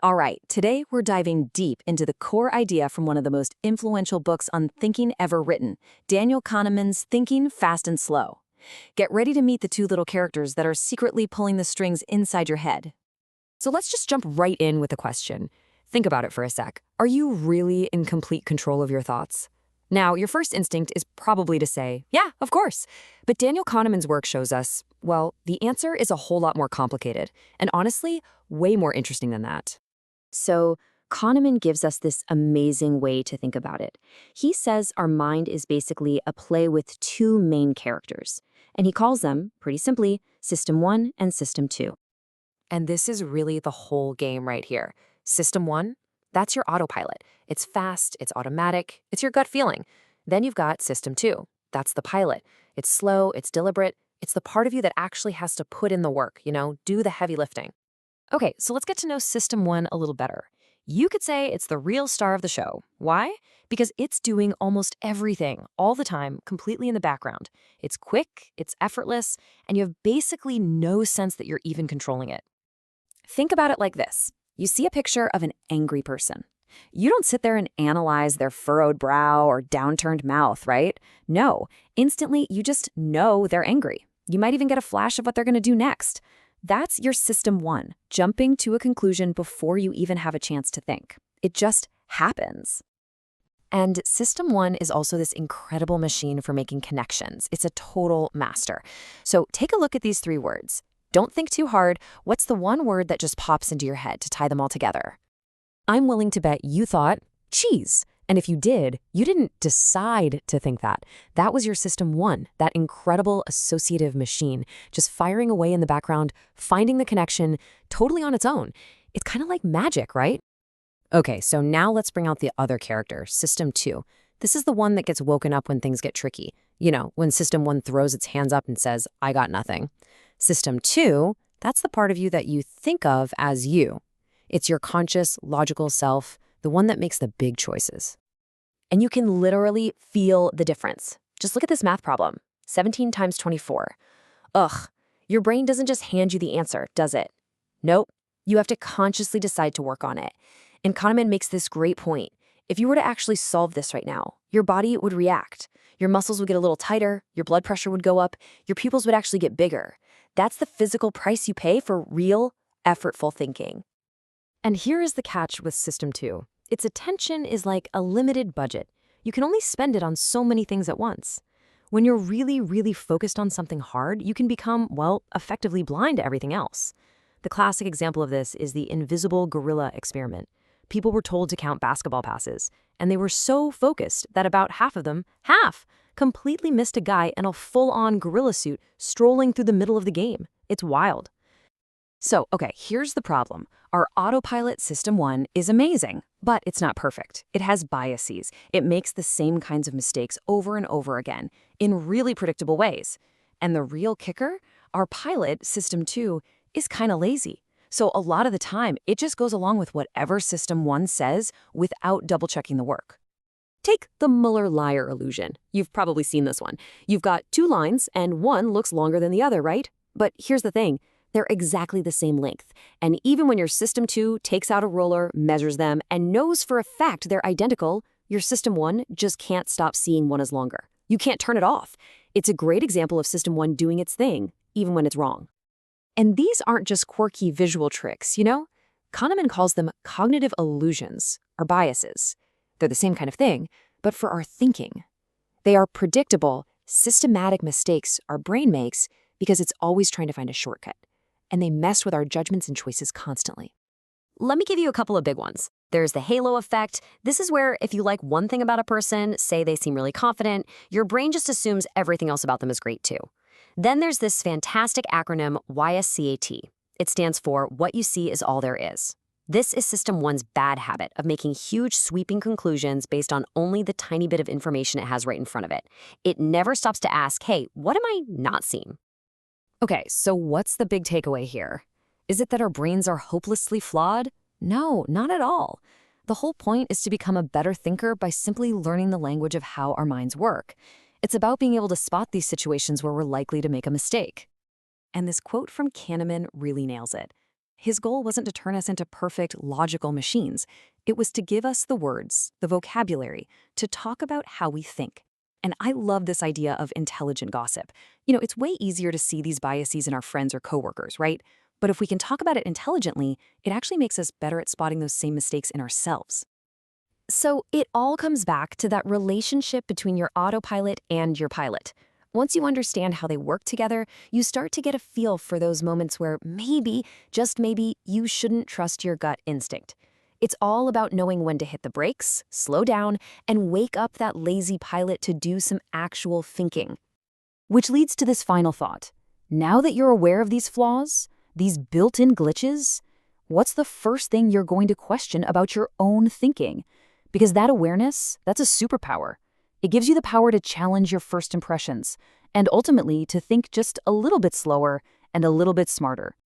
All right, today we're diving deep into the core idea from one of the most influential books on thinking ever written, Daniel Kahneman's Thinking Fast and Slow. Get ready to meet the two little characters that are secretly pulling the strings inside your head. So let's just jump right in with a question. Think about it for a sec. Are you really in complete control of your thoughts? Now, your first instinct is probably to say, yeah, of course. But Daniel Kahneman's work shows us, well, the answer is a whole lot more complicated, and honestly, way more interesting than that. So Kahneman gives us this amazing way to think about it. He says our mind is basically a play with two main characters, and he calls them, pretty simply, System 1 and System 2. And this is really the whole game right here. System 1, that's your autopilot. It's fast, it's automatic, it's your gut feeling. Then you've got System 2. That's the pilot. It's slow, it's deliberate, it's the part of you that actually has to put in the work, do the heavy lifting. Okay, so let's get to know System 1 a little better. You could say it's the real star of the show. Why? Because it's doing almost everything, all the time, completely in the background. It's quick, it's effortless, and you have basically no sense that you're even controlling it. Think about it like this. You see a picture of an angry person. You don't sit there and analyze their furrowed brow or downturned mouth, right? No, instantly you just know they're angry. You might even get a flash of what they're going to do next. That's your System 1, jumping to a conclusion before you even have a chance to think. It just happens. And System 1 is also this incredible machine for making connections. It's a total master. So take a look at these three words. Don't think too hard. What's the one word that just pops into your head to tie them all together? I'm willing to bet you thought cheese. And if you did, you didn't decide to think that. That was your System 1, that incredible associative machine, just firing away in the background, finding the connection, totally on its own. It's kind of like magic, right? Okay, so now let's bring out the other character, System 2. This is the one that gets woken up when things get tricky. When System 1 throws its hands up and says, I got nothing. System 2, that's the part of you that you think of as you. It's your conscious, logical self, the one that makes the big choices. And you can literally feel the difference. Just look at this math problem, 17 times 24. Ugh, your brain doesn't just hand you the answer, does it? Nope, you have to consciously decide to work on it. And Kahneman makes this great point. If you were to actually solve this right now, your body would react. Your muscles would get a little tighter, your blood pressure would go up, your pupils would actually get bigger. That's the physical price you pay for real, effortful thinking. And here is the catch with System 2. Its attention is like a limited budget. You can only spend it on so many things at once. When you're really, really focused on something hard, you can become, effectively blind to everything else. The classic example of this is the invisible gorilla experiment. People were told to count basketball passes, and they were so focused that about half of them, completely missed a guy in a full-on gorilla suit strolling through the middle of the game. It's wild. So, okay, here's the problem. Our autopilot System 1 is amazing, but it's not perfect. It has biases. It makes the same kinds of mistakes over and over again in really predictable ways. And the real kicker, our pilot, System 2, is kind of lazy. So a lot of the time, it just goes along with whatever System 1 says without double-checking the work. Take the Muller-Lyer illusion. You've probably seen this one. You've got two lines, and one looks longer than the other, right? But here's the thing. They're exactly the same length. And even when your System 2 takes out a ruler, measures them, and knows for a fact they're identical, your System 1 just can't stop seeing one as longer. You can't turn it off. It's a great example of System 1 doing its thing, even when it's wrong. And these aren't just quirky visual tricks, Kahneman calls them cognitive illusions, or biases. They're the same kind of thing, but for our thinking. They are predictable, systematic mistakes our brain makes because it's always trying to find a shortcut. And they mess with our judgments and choices constantly. Let me give you a couple of big ones. There's the halo effect. This is where if you like one thing about a person, say they seem really confident, your brain just assumes everything else about them is great too. Then there's this fantastic acronym YSCAT. It stands for What You See Is All There Is. This is System 1's bad habit of making huge sweeping conclusions based on only the tiny bit of information it has right in front of it. It never stops to ask, hey, what am I not seeing? Okay, so what's the big takeaway here? Is it that our brains are hopelessly flawed? No, not at all. The whole point is to become a better thinker by simply learning the language of how our minds work. It's about being able to spot these situations where we're likely to make a mistake. And this quote from Kahneman really nails it. his goal wasn't to turn us into perfect, logical machines. It was to give us the words, the vocabulary, to talk about how we think. And I love this idea of intelligent gossip. It's way easier to see these biases in our friends or coworkers, right? But if we can talk about it intelligently, it actually makes us better at spotting those same mistakes in ourselves. So it all comes back to that relationship between your autopilot and your pilot. Once you understand how they work together, you start to get a feel for those moments where maybe, just maybe, you shouldn't trust your gut instinct. It's all about knowing when to hit the brakes, slow down, and wake up that lazy pilot to do some actual thinking. Which leads to this final thought. Now that you're aware of these flaws, these built-in glitches, what's the first thing you're going to question about your own thinking? Because that awareness, that's a superpower. It gives you the power to challenge your first impressions, and ultimately to think just a little bit slower and a little bit smarter.